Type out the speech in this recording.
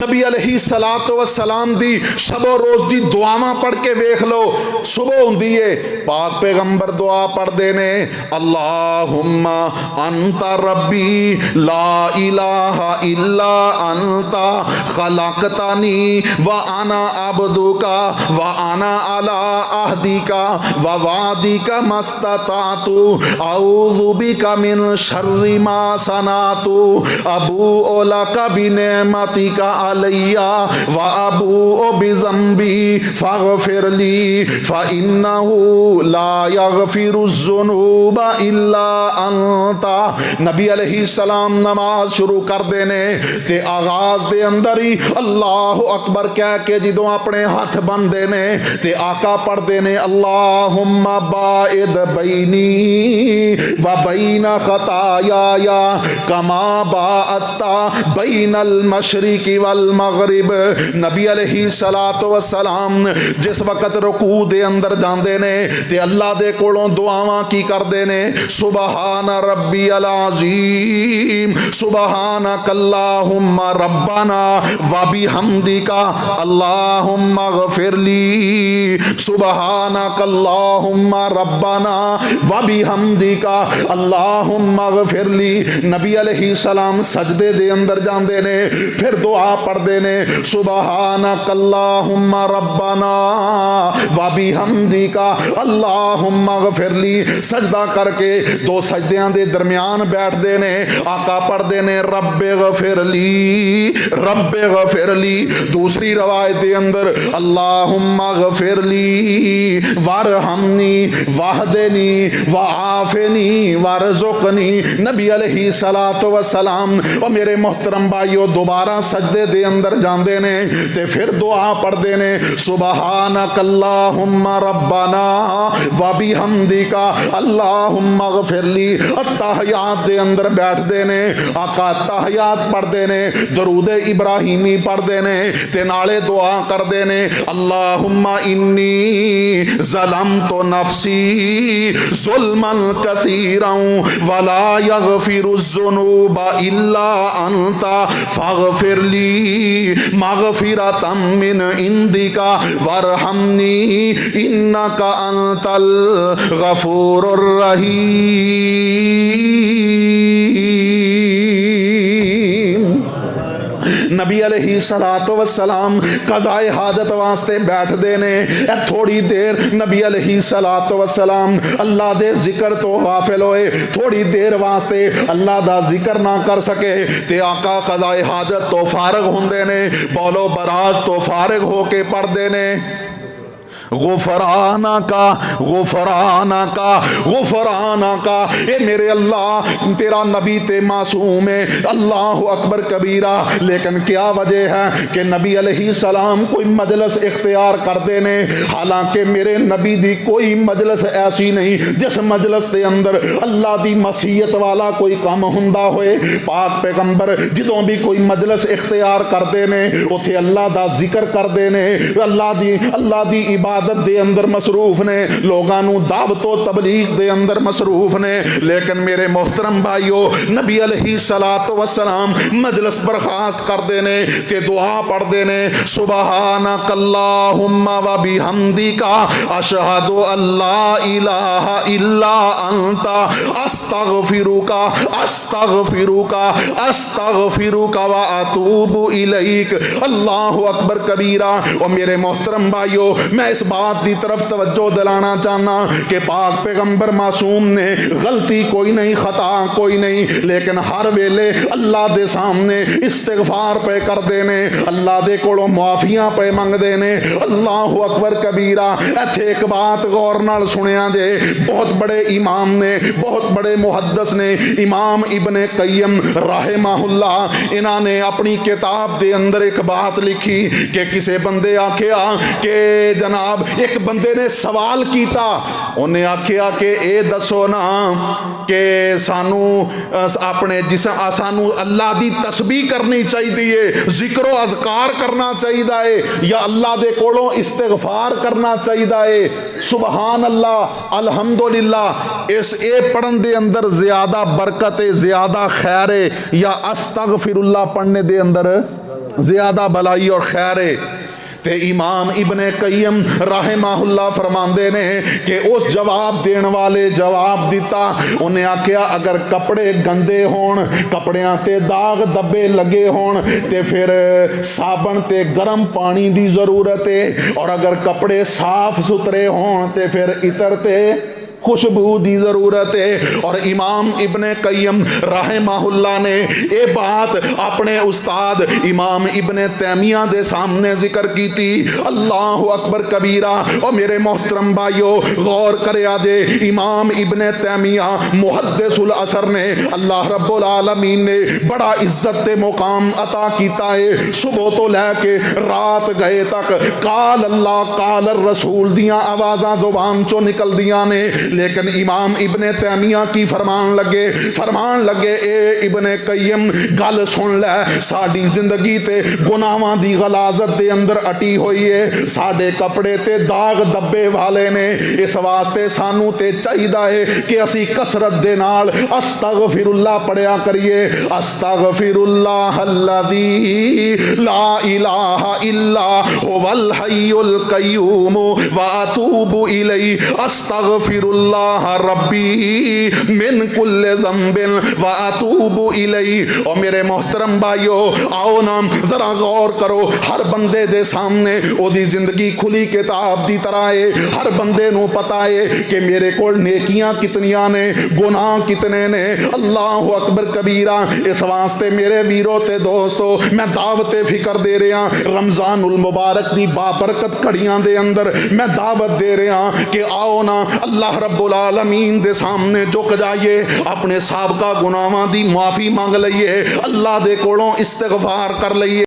نبی علیہ الصلوۃ والسلام دی شب و روز دی دعاواں پڑھ کے ویکھ لو. صبح ہوندی ہے پاک پیغمبر دعا پڑھ دے نے اللہم انت ربی لا الہ الا انت خلقتنی وانا عبدک وانا علی عہدک ووعدک ما استطعت اعوذ بک من شر ما صنعت ابوء لک بنعمتک علیہ وابوء بذنبی فاغفر لی فإنہ لا یغفر الذنوب الا انت. نبی علیہ السلام نماز شروع کر دینے تے آغاز دے اندر ہی اللہ اکبر کہہ کے جدوں اپنے ہاتھ بن دینے تے آقا پڑھ دینے اللہم باعد بینی و بین خطایا کما باعدت بین المشرق والمغرب. نبی علیہ الصلوۃ والسلام جس وقت رکوع دے اندر جاندے نے تے اللہ دے کولوں دعاواں کی کردے نے سبحان ربی العظیم سبحانک اللہم ربنا وبحمدک اللہم اغفر لی سبحانک اللہم ربنا وبحمدک اللہم اغفر لی. نبی علیہ السلام سجدے دے اندر جاندے نے پھر دعا پڑھ دینے سبحانک اللہم ربنا وبحمدک اللہم اغفر لی. سجدہ کر کے دو سجدیاں دے درمیان بیٹھ دینے آقا پڑھ دینے رب غفر لی رب غفر لی. دوسری روایت دے اندر اللہم اغفر لی وارحمنی واہدنی وعافنی وارزقنی. نبی علیہ الصلوۃ والسلام اور میرے محترم بھائیو دوبارہ سجدے دے اندر جاندے نے تے پھر دعا پڑھ دینے سبحانک اللہم ربنا وبحمدک اللہم اغفر لی. التحیات دے اندر بیٹھ دینے آقا التحیات پڑھ دینے درود ابراہیمی پڑھ دینے تے نالے دعا کر دینے اللہم انی ظلمت نفسی ظلما کثیرا ولا یغفر الذنوب الا انت فاغفر لی مغفرۃ من عندک وارحمنی انک انت الغفور الرحیم. نبی علیہ الصلوۃ والسلام قضائے حاجت واسطے بیٹھ دینے تھوڑی دیر نبی علیہ الصلوۃ والسلام اللہ دے ذکر تو غافل ہوئے تھوڑی دیر واسطے اللہ دا ذکر نہ کر سکے تے آقا قضائے حاجت تو فارغ ہوندے نے بولو براز تو فارغ ہو کے پڑھ دینے غفرانکا غفرانکا غفرانکا. اے میرے اللہ تیرا نبی تے معصوم ہے اللہ اکبر کبیرہ. لیکن کیا وجہ ہے کہ نبی علیہ السلام کوئی مجلس اختیار کر دینے حالانکہ میرے نبی دی کوئی مجلس ایسی نہیں جس مجلس دے اندر اللہ دی مسیحت والا کوئی کام ہوندا ہوئے. پاک پیغمبر جدوں بھی کوئی مجلس اختیار کر دینے اتھے اللہ دا ذکر کر دینے اللہ دی عبادت دے اندر مصروف نے لوگاں نو دعوت و تبلیغ دے اندر مصروف نے. لیکن میرے محترم بھائیو نبی علیہ الصلوۃ والسلام مجلس برخاست کر دینے تے دعا پڑھ دینے سبحانک اللہم وبحمدک اشہد ان لا الہ الا انت استغفرک استغفرک استغفرک واتوب الیک. اللہ اکبر کبیرہ. اور میرے محترم بھائیو میں اس بات دی طرف توجہ دلانا چاہنا کہ پاک پیغمبر معصوم نے غلطی کوئی نہیں خطا کوئی نہیں لیکن ہر ویلے اللہ دے سامنے استغفار پہ کر دینے اللہ دے کولوں معافیاں پہ منگ دینے. اللہ اکبر کبیرہ. ایتھے ایک بات غور نال سنیا جے بہت بڑے امام نے بہت بڑے محدث نے امام ابن قیم رحمہ اللہ انہاں نے اپنی کتاب دے اندر ایک بات لکھی کہ کسے بندے آکھیا کہ جناب ایک بندے نے سوال کیتا انہیں آکھیا کہ اے دسو نا کہ سانو اپنے سانو اللہ دی تسبیح کرنی چاہیے ذکر و اذکار کرنا چاہیے یا اللہ دے کولوں استغفار کرنا چاہیے. سبحان اللہ الحمدللہ. اس اے پڑھن دے اندر زیادہ برکت زیادہ خیر یا استغفر اللہ پڑھنے دے اندر زیادہ بلائی اور خیر ہے۔ تے امام ابن قیم رحمہ اللہ فرماندے نے کہ اس جواب دین والے جواب دیتا، انہیں آکھیا اگر کپڑے گندے ہون، کپڑیاں تے داغ دبے لگے ہون تے پھر صابن تے گرم پانی دی ضرورت ہے، اور اگر کپڑے صاف ستھرے ہون تے پھر عطر تے خوشبو دی ضرورت ہے۔ اور امام ابن قیم رحمہ اللہ نے یہ بات اپنے استاد امام ابن تیمیہ دے سامنے ذکر کی تھی۔ اللہ اکبر کبیرہ۔ اور میرے محترم بھائیو غور کریا جے، امام ابن تیمیہ محدث العصر نے اللہ رب العالمین نے بڑا عزت مقام عطا کیتا ہے، صبح تو لے کے رات گئے تک قال اللہ قال الرسول دیاں آوازاں زبان چو نکل دیاں نے، لیکن امام ابن تیمیہ کی فرمان لگے اے ابن قیم گل سن لے، ساڈی زندگی تے گناہاں دی غلاظت دے اندر اٹی ہوئی ہے، ساڈے کپڑے تے داغ دبے والے نے، اس واسطے سانو تے چاہیدا ہے کہ اسی کثرت دے نال استغفر اللہ پڑھیا کریے، استغفر اللہ الذی لا الہ الا هو الحی القیوم واتوب الیہ، استغفر اللہ ربی من کل ذنب واتوب الیہ۔ اور میرے محترم بھائیو آؤ نا ذرا غور کرو، ہر بندے دے سامنے او دی زندگی کھلی کتاب دی طرح ہے، ہر بندے نو پتا ہے کہ میرے کول نیکیاں کتنیاں نے، گناہ کتنے نے، اللہ اکبر کبیرہ۔ اس واسطے میرے ویرو تے دوستو میں دعوت فکر دے رہا، رمضان المبارک دی بابرکت گھڑیاں دے اندر میں دعوت دے رہا کہ آؤ نا اللہ رب العالمین دے سامنے جھک جائیے، اپنے سابقہ گناہاں دی معافی مانگ لئیے، اللہ دے کولوں استغفار کر لئیے۔